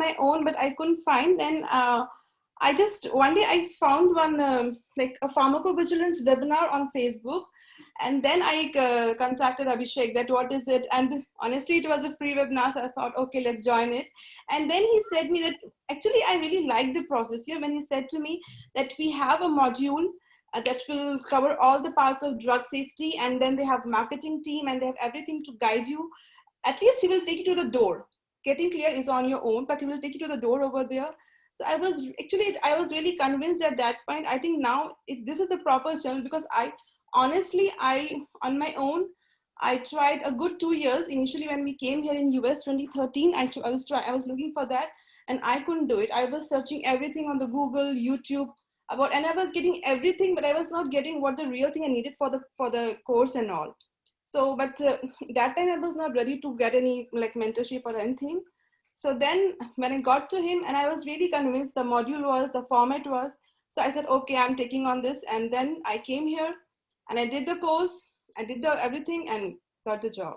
my own, but I couldn't find. Then I just, one day I found one, like a pharmacovigilance webinar on Facebook. And then I contacted Abhishek that what is it? And honestly, it was a free webinar. So I thought, okay, let's join it. And then he said me that actually, I really like the process here when he said to me that we have a module that will cover all the parts of drug safety. And then they have marketing team and they have everything to guide you. At least he will take you to the door. Getting clear is on your own, but he will take you to the door over there. So I was really convinced at that point. I think now this is the proper channel, because honestly, on my own, I tried a good 2 years. Initially, when we came here in US 2013, I was looking for that and I couldn't do it. I was searching everything on the Google, YouTube and I was getting everything, but I was not getting what the real thing I needed for the course and all. So, but that time I was not ready to get any like mentorship or anything. So then when I got to him and I was really convinced the format was, so I said, okay, I'm taking on this. And then I came here and I did the course, I did everything and got the job.